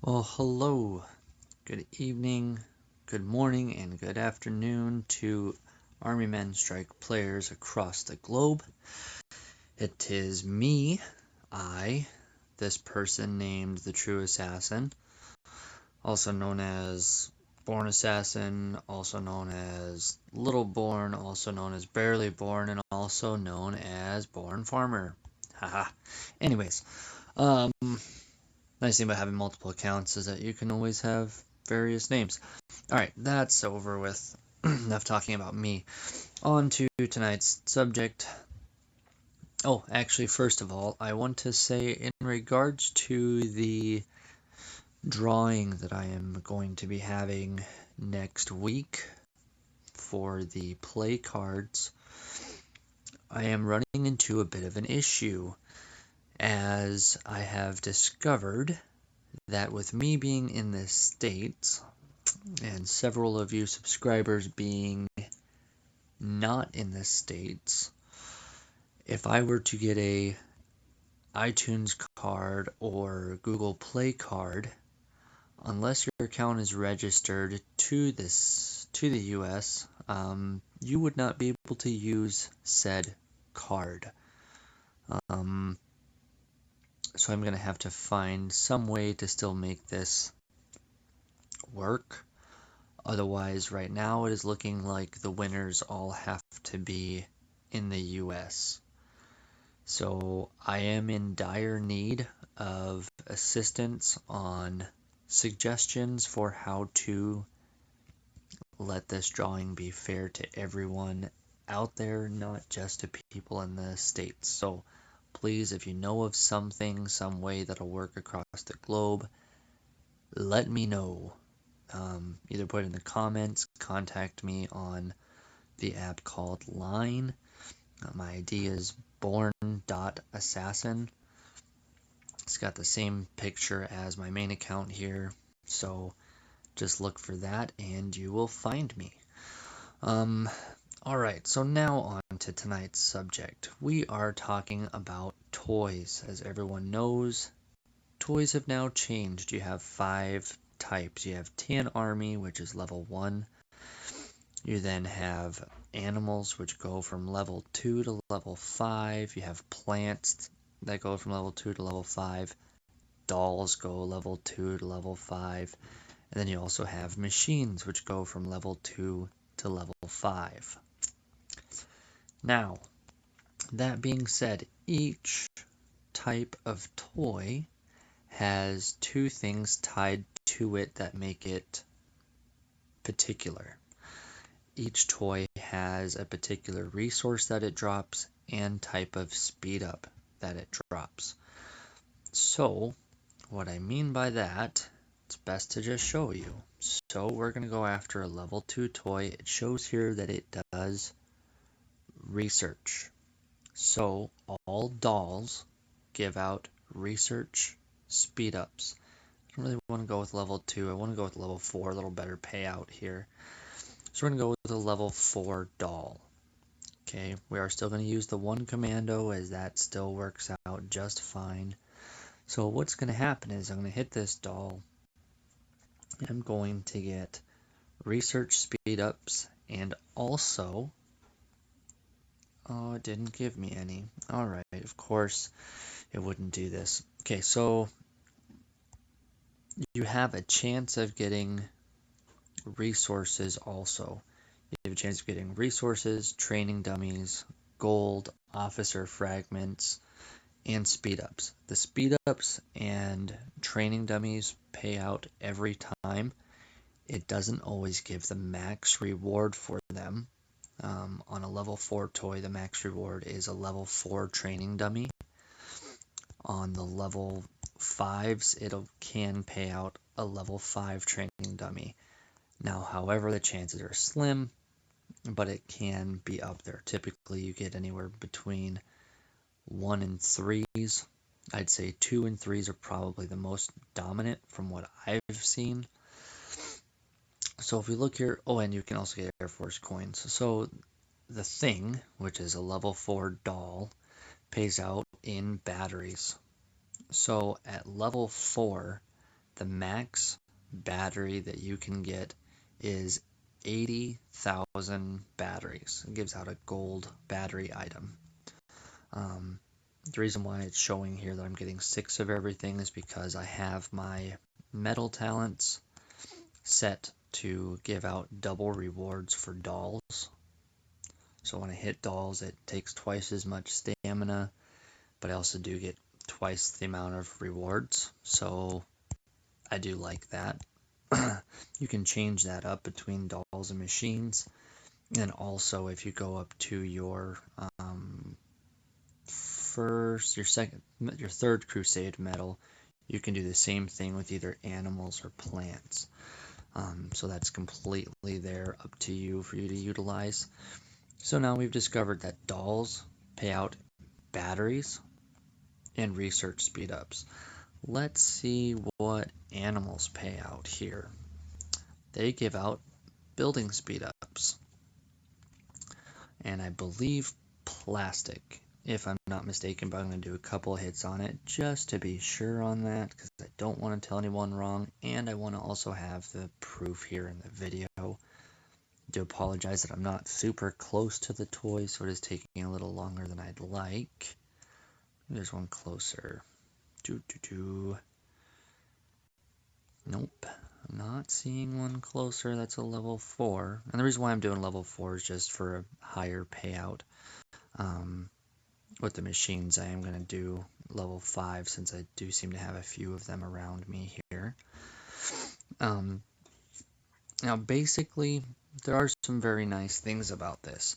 Well, hello, good evening, good morning, and good afternoon to Army Men Strike players across the globe. It is me, this person named the True Assassin, also known as Born Assassin, also known as Little Born, also known as Barely Born, and also known as Born Farmer. Haha. Anyways, um, nice thing about having multiple accounts is that you can always have various names. Alright, that's over with. Enough talking about me. On to tonight's subject. Oh, actually, first of all, I want to say in regards to the drawing that I am going to be having next week for the play cards, I am running into a bit of an issue as I have discovered that with me being in the States and several of you subscribers being not in the States, if I were to get a iTunes card or Google Play card, unless your account is registered to the US, you would not be able to use said card. Um, so I'm gonna have to find some way to still make this work. Otherwise, right now it is looking like the winners all have to be in the US. So I am in dire need of assistance on suggestions for how to let this drawing be fair to everyone out there, not just to people in the States. So please, if you know of something, some way that'll work across the globe, let me know. Either put it in the comments, contact me on the app called Line. My ID is born.assassin. It's got the same picture as my main account here, so just look for that and you will find me. Alright, so now on to tonight's subject. We are talking about toys. As everyone knows, toys have now changed. You have 5 types. You have Tan Army, which is level 1. You then have animals, which go from level 2 to level 5. You have plants that go from level 2 to level 5. Dolls go level 2 to level 5. And then you also have machines, which go from level 2 to level 5. Now, that being said, each type of toy has 2 things tied to it that make it particular. Each toy has a particular resource that it drops and type of speed up that it drops. So, what I mean by that, it's best to just show you. So we're going to go after a level 2 toy. It shows here that it does research. So all dolls give out research speed ups. I don't really want to go with level 2. I want to go with level 4, a little better payout here. So we're going to go with a level 4 doll. Okay, we are still going to use the 1 commando as that still works out just fine. So what's going to happen is I'm going to hit this doll. I'm going to get research speed ups and also, oh, it didn't give me any. Alright, of course it wouldn't do this. Okay, so you have a chance of getting resources also. You have a chance of getting resources, training dummies, gold, officer fragments, and speed ups. The speed ups and training dummies pay out every time. It doesn't always give the max reward for them. On a level 4 toy, the max reward is a level 4 training dummy. On the level 5s, it can pay out a level 5 training dummy. Now, however, the chances are slim, but it can be up there. Typically, you get anywhere between 1 and 3s. I'd say 2 and 3s are probably the most dominant from what I've seen. So if we look here, oh, and you can also get Air Force coins. So the Thing, which is a level 4 doll, pays out in batteries. So at level 4, the max battery that you can get is 80,000 batteries. It gives out a gold battery item. The reason why it's showing here that I'm getting 6 of everything is because I have my metal talents set to give out double rewards for dolls. So when I hit dolls, it takes twice as much stamina, but I also do get twice the amount of rewards. So I do like that. You can change that up between dolls and machines. And also, if you go up to your your third crusade medal, you can do the same thing with either animals or plants. So that's completely there up to you for you to utilize. So now we've discovered that dolls pay out batteries and research speed ups. Let's see what animals pay out here. They give out building speed ups, and I believe plastic, if I'm not mistaken, but I'm going to do a couple hits on it just to be sure on that, because I don't want to tell anyone wrong, and I want to also have the proof here in the video. I do apologize that I'm not super close to the toy, so it is taking a little longer than I'd like. There's one closer. Nope, I'm not seeing one closer. That's a level 4. And the reason why I'm doing level 4 is just for a higher payout. With the machines, I am going to do level 5 since I do seem to have a few of them around me here. Now, basically, there are some very nice things about this.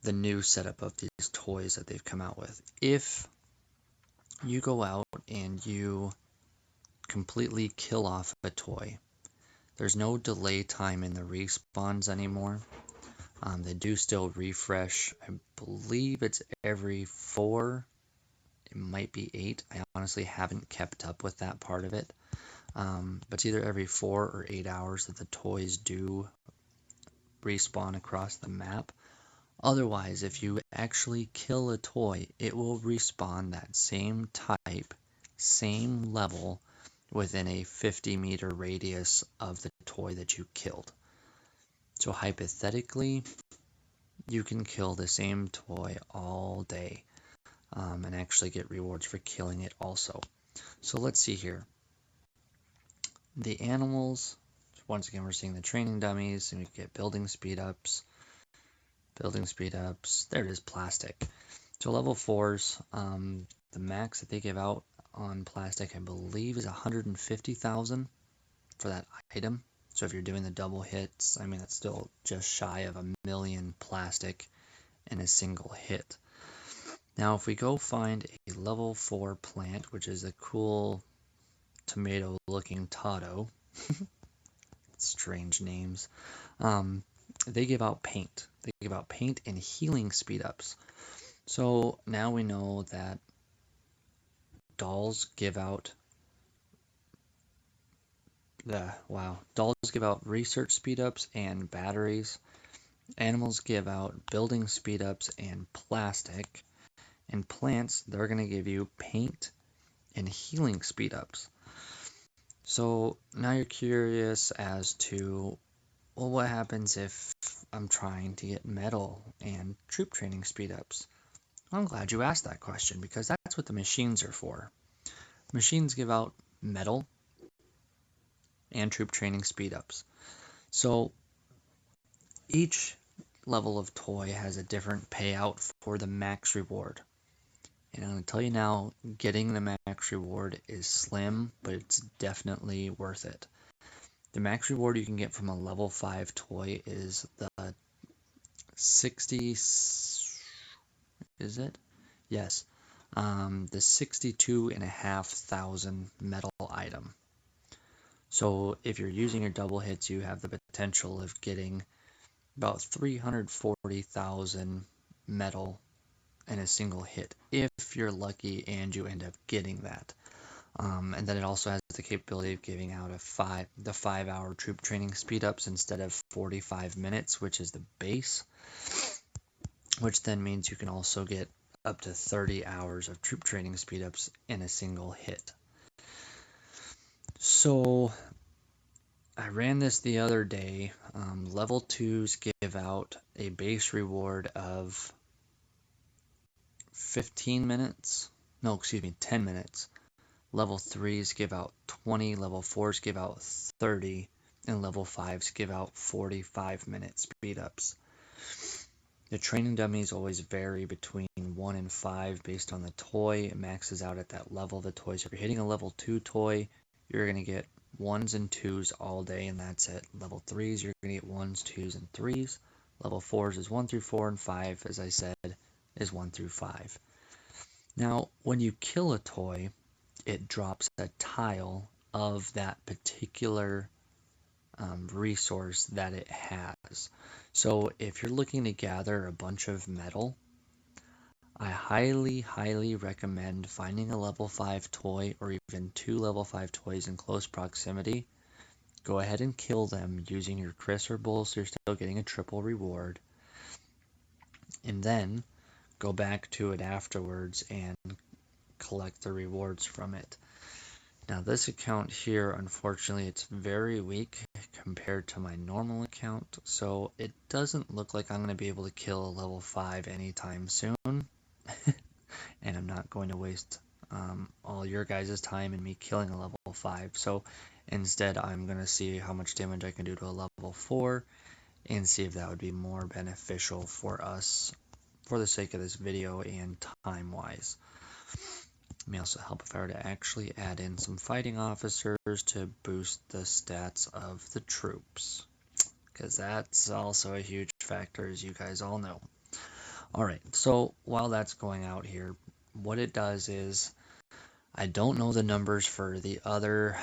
The new setup of these toys that they've come out with. If you go out and you completely kill off a toy, there's no delay time in the respawns anymore. They do still refresh. I believe it's every 4. It might be 8. I honestly haven't kept up with that part of it. But it's either every 4 or 8 hours that the toys do respawn across the map. Otherwise, if you actually kill a toy, it will respawn that same type, same level within a 50-meter radius of the toy that you killed. So hypothetically, you can kill the same toy all day and actually get rewards for killing it also. So let's see here. The animals, once again, we're seeing the training dummies, and we get building speed ups. There it is, plastic. So level 4s, the max that they give out on plastic, I believe, is 150,000 for that item. So if you're doing the double hits, I mean, that's still just shy of 1 million plastic in a single hit. Now, if we go find a level 4 plant, which is a cool tomato-looking Totto, strange names, they give out paint. They give out paint and healing speed ups. So now we know that dolls give out research speed ups and batteries. Animals give out building speed ups and plastic. And plants, they're going to give you paint and healing speed ups. So now you're curious as to, well, what happens if I'm trying to get metal and troop training speed ups? I'm glad you asked that question, because that's what the machines are for. Machines give out metal and troop training speed ups. So each level of toy has a different payout for the max reward. And I'm going to tell you now, getting the max reward is slim, but it's definitely worth it. The max reward you can get from a level 5 toy is the 60, is it? Yes. The 62,500 metal item. So if you're using your double hits, you have the potential of getting about 340,000 metal in a single hit, if you're lucky and you end up getting that. And then it also has the capability of giving out the 5-hour troop training speed ups instead of 45 minutes, which is the base, which then means you can also get up to 30 hours of troop training speed ups in a single hit. So I ran this the other day. Level 2s give out a base reward of 15 minutes. No, excuse me, 10 minutes. Level 3s give out 20, level 4s give out 30, and level 5s give out 45 minute speed ups. The training dummies always vary between 1 and 5 based on the toy. It maxes out at that level of the toy. So if you're hitting a level 2 toy, you're going to get 1s and 2s all day, and that's it. Level 3s, you're going to get 1s, 2s, and 3s. Level 4s is 1 through 4, and 5, as I said, is 1 through 5. Now, when you kill a toy, it drops a tile of that particular resource that it has. So if you're looking to gather a bunch of metal, I highly recommend finding a level 5 toy or even 2 level 5 toys in close proximity. Go ahead and kill them using your Chris or Bull so you're still getting a triple reward. And then go back to it afterwards and collect the rewards from it. Now this account here, unfortunately, it's very weak compared to my normal account, so it doesn't look like I'm going to be able to kill a level 5 anytime soon, and I'm not going to waste all your guys' time in me killing a level 5, so instead I'm going to see how much damage I can do to a level 4, and see if that would be more beneficial for us for the sake of this video and time-wise. It may also help if I were to actually add in some fighting officers to boost the stats of the troops, because that's also a huge factor, as you guys all know. Alright, so while that's going out here, what it does is, I don't know the numbers for the other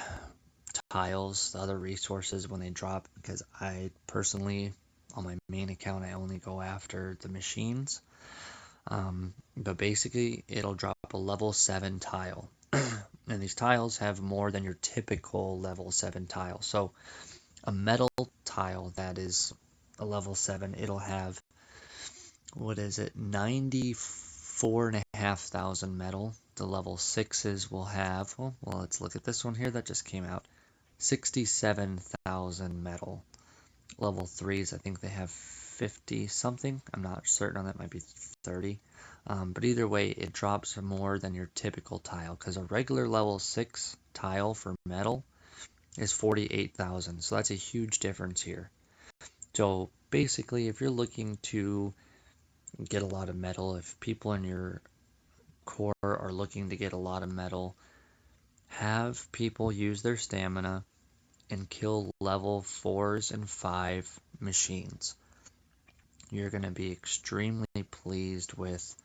tiles, the other resources when they drop, because I personally, on my main account, I only go after the machines. But basically, it'll drop a level 7 tile. And these tiles have more than your typical level 7 tile. So a metal tile that is a level 7, it'll have, what is it, 94,500 metal. The level 6s will have, well, let's look at this one here that just came out, 67,000 metal. Level 3s, I think they have 50 something. I'm not certain on that, might be 30. But either way, it drops more than your typical tile, because a regular level 6 tile for metal is 48,000. So that's a huge difference here. So basically, if you're looking to get a lot of metal, if people in your core are looking to get a lot of metal, have people use their stamina and kill level 4s and 5 machines. You're going to be extremely pleased with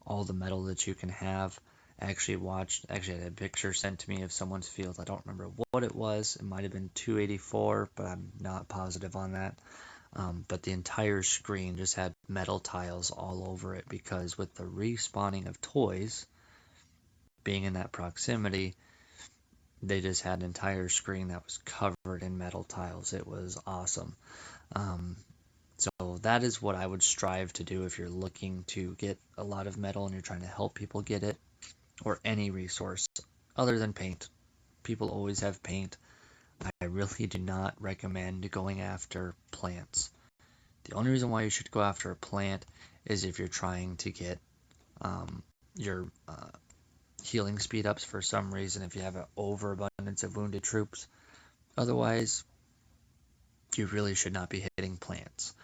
all the metal that you can have. I actually had a picture sent to me of someone's field. I don't remember what it was. It might have been 284, but I'm not positive on that. But the entire screen just had metal tiles all over it, because with the respawning of toys being in that proximity, they just had an entire screen that was covered in metal tiles. It was awesome. So that is what I would strive to do if you're looking to get a lot of metal and you're trying to help people get it, or any resource other than paint. People always have paint. I really do not recommend going after plants. The only reason why you should go after a plant is if you're trying to get your healing speed ups for some reason, if you have an overabundance of wounded troops. Otherwise, you really should not be hitting plants.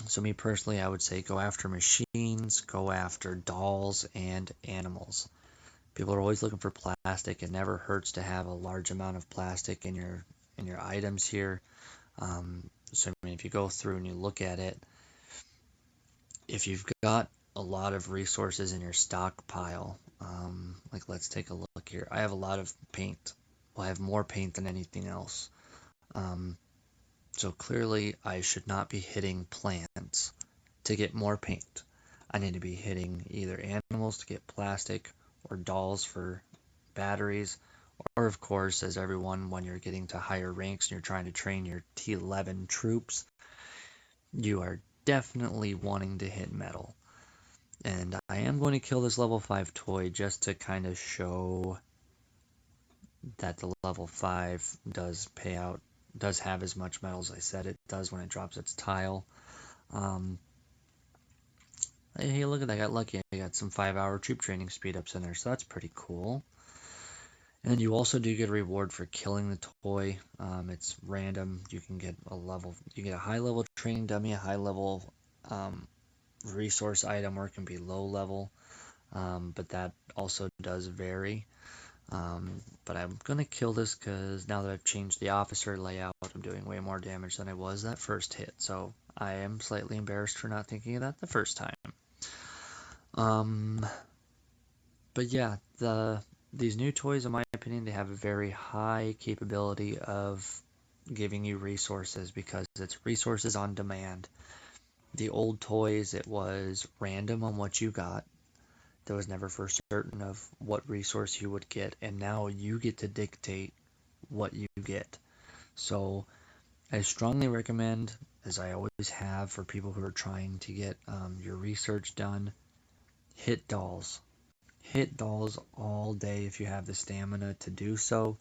So me personally, I would say go after machines, go after dolls, and animals. People are always looking for plastic. It never hurts to have a large amount of plastic in your items here. So I mean, if you go through and you look at it, if you've got a lot of resources in your stockpile, like let's take a look here. I have a lot of paint. Well, I have more paint than anything else. So clearly I should not be hitting plants to get more paint. I need to be hitting either animals to get plastic, or dolls for batteries, or of course, as everyone, when you're getting to higher ranks and you're trying to train your T11 troops, you are definitely wanting to hit metal. And I am going to kill this level 5 toy just to kind of show that the level 5 does pay out, does have as much metal as I said it does when it drops its tile. Hey, look at that, I got lucky. I got some 5-hour troop training speed ups in there, so that's pretty cool. And you also do get a reward for killing the toy. It's random. You can get a high level training dummy, a high level resource item, or it can be low level. But that also does vary. But I'm gonna kill this because now that I've changed the officer layout, I'm doing way more damage than I was that first hit. So I am slightly embarrassed for not thinking of that the first time. But yeah, these new toys, in my opinion, they have a very high capability of giving you resources because it's resources on demand. The old toys, it was random on what you got. There was never for certain of what resource you would get, and now you get to dictate what you get. So I strongly recommend, as I always have for people who are trying to get your research done, hit dolls. Hit dolls all day if you have the stamina to do so.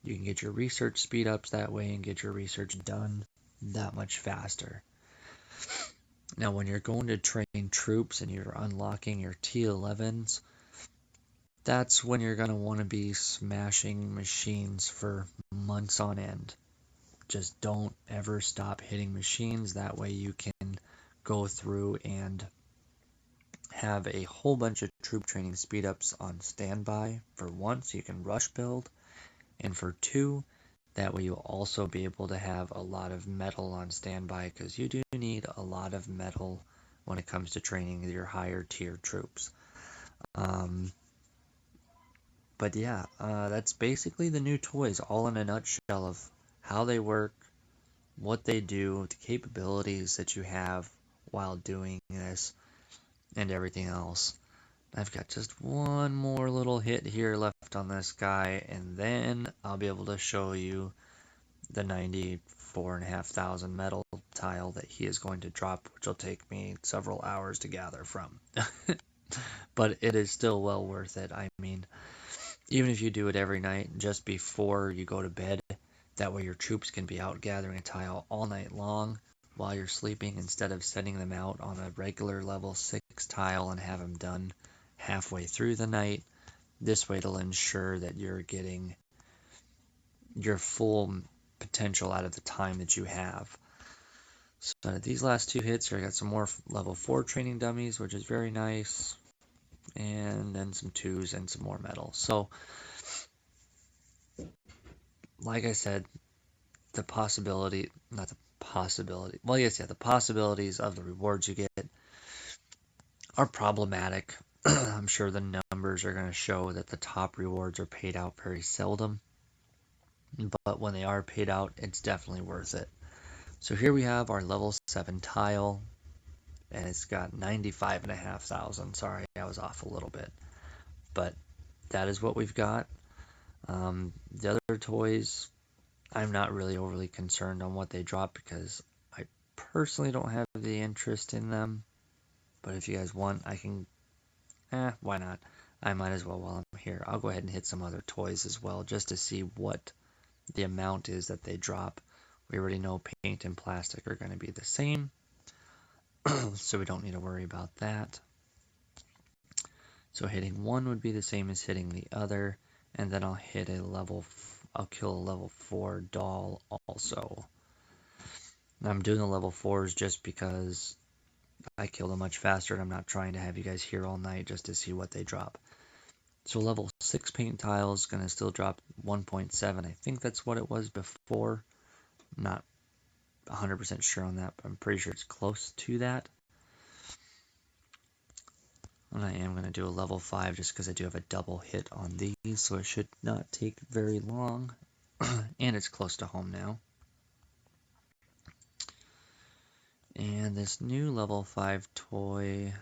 You can get your research speed ups that way and get your research done that much faster. Now, when you're going to train troops and you're unlocking your T11s, that's when you're going to want to be smashing machines for months on end. Just don't ever stop hitting machines. That way you can go through and have a whole bunch of troop training speed ups on standby. For one, so you can rush build, and for two, that way you'll also be able to have a lot of metal on standby because you do need a lot of metal when it comes to training your higher tier troops. But yeah, that's basically the new toys, all in a nutshell of how they work, what they do, the capabilities that you have while doing this, and everything else. I've got just one more little hit here left on this guy, and then I'll be able to show you the 94,500 metal tile that he is going to drop, which will take me several hours to gather from. But it is still well worth it. I mean, even if you do it every night just before you go to bed, that way your troops can be out gathering a tile all night long while you're sleeping instead of sending them out on a regular level 6 tile and have them done halfway through the night. This way it'll ensure that you're getting your full potential out of the time that you have. So these last two hits here, I got some more level 4 training dummies, which is very nice, and then some 2s and some more metal. So like I said, the possibility, not the possibility, well, yes, yeah, the possibilities of the rewards you get are problematic. I'm sure the numbers are going to show that the top rewards are paid out very seldom, but when they are paid out, it's definitely worth it. So here we have our level 7 tile, and it's got 95,500. Sorry, I was off a little bit, but that is what we've got. The other toys, I'm not really overly concerned on what they drop because I personally don't have the interest in them. But if you guys want, I can, why not? I might as well while I'm here. I'll go ahead and hit some other toys as well just to see what the amount is that they drop. We already know paint and plastic are going to be the same, so we don't need to worry about that. So hitting one would be the same as hitting the other, and then I'll kill a level 4 doll also. Now I'm doing the level 4s just because I kill them much faster, and I'm not trying to have you guys here all night just to see what they drop. So level 6 paint tile is going to still drop 1.7. I think that's what it was before. I'm not 100% sure on that, but I'm pretty sure it's close to that. And I am going to do a level 5 just because I do have a double hit on these, so it should not take very long. And it's close to home now. And this new level 5 toy,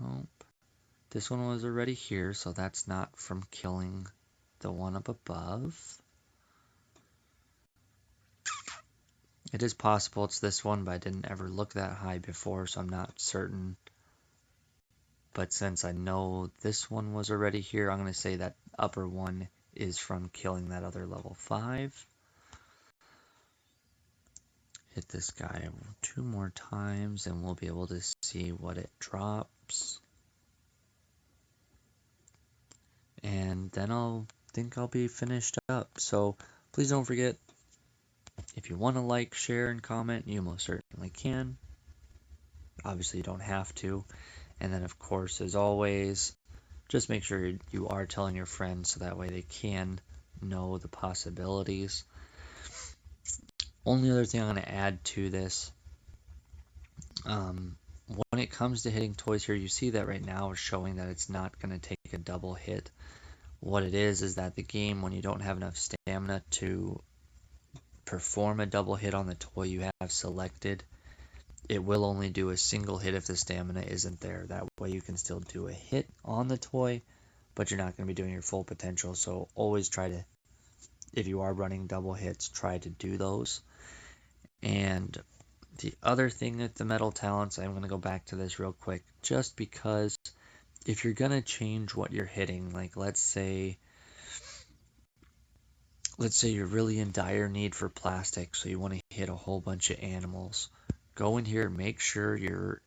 nope, this one was already here, so that's not from killing the one up above. It is possible it's this one, but I didn't ever look that high before, so I'm not certain. But since I know this one was already here, I'm going to say that upper one is from killing that other level 5. Hit this guy 2 more times and we'll be able to see what it drops. And then I'll be finished up. So please don't forget, if you want to like, share, and comment, you most certainly can. Obviously, you don't have to. And then, of course, as always, just make sure you are telling your friends so that way they can know the possibilities. Only other thing I'm going to add to this, when it comes to hitting toys here, you see that right now is showing that it's not going to take a double hit. What it is that the game, when you don't have enough stamina to perform a double hit on the toy you have selected, it will only do a single hit if the stamina isn't there. That way you can still do a hit on the toy, but you're not going to be doing your full potential. So always try to, if you are running double hits, try to do those. And the other thing with the metal talents, I'm going to go back to this real quick, just because if you're going to change what you're hitting, like let's say you're really in dire need for plastic, so you want to hit a whole bunch of animals. Go in here, make sure your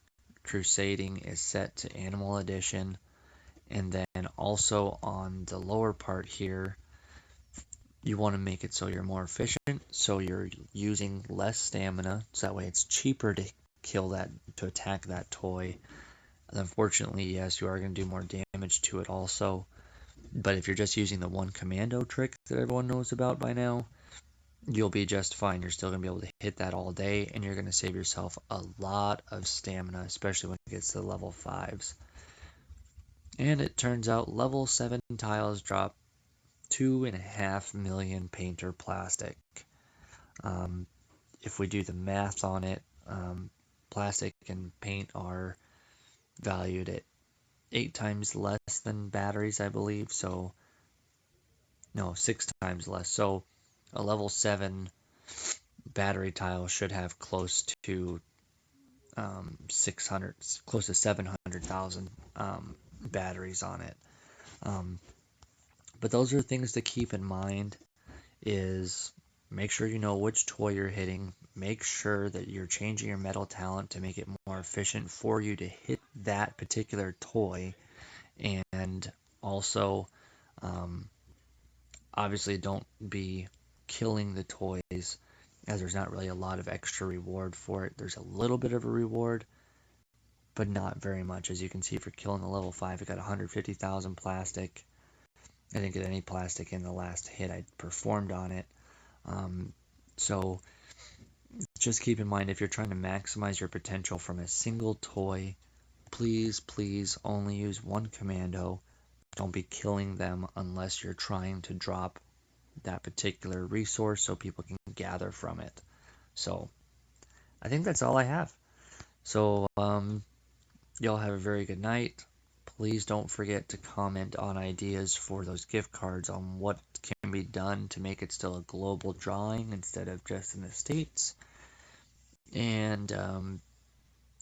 crusading is set to animal edition, and then also on the lower part here, you want to make it so you're more efficient, so you're using less stamina, so that way it's cheaper to attack that toy. And unfortunately, yes, you are going to do more damage to it also. But if you're just using the one commando trick that everyone knows about by now, you'll be just fine. You're still going to be able to hit that all day, and you're going to save yourself a lot of stamina, especially when it gets to level 5s. And it turns out level 7 tiles drop 2.5 million painter plastic. If we do the math on it, plastic and paint are valued at 8 times less than batteries, I believe. So, no, 6 times less. So, a level 7 battery tile should have close to 600, close to 700,000 batteries on it. But those are things to keep in mind. Is make sure you know which toy you're hitting. Make sure that you're changing your metal talent to make it more efficient for you to hit that particular toy. And also, obviously, don't be killing the toys, as there's not really a lot of extra reward for it. There's a little bit of a reward, but not very much. As you can see, for killing the level 5, it got 150,000 plastic. I didn't get any plastic in the last hit I performed on it. So just keep in mind, if you're trying to maximize your potential from a single toy, please only use one commando. Don't be killing them unless you're trying to drop that particular resource so people can gather from it. So I think that's all I have. So y'all have a very good night. Please don't forget to comment on ideas for those gift cards, on what can be done to make it still a global drawing instead of just in the States. And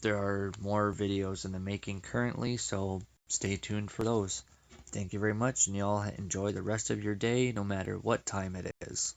there are more videos in the making currently, so stay tuned for those. Thank you very much, and y'all enjoy the rest of your day, no matter what time it is.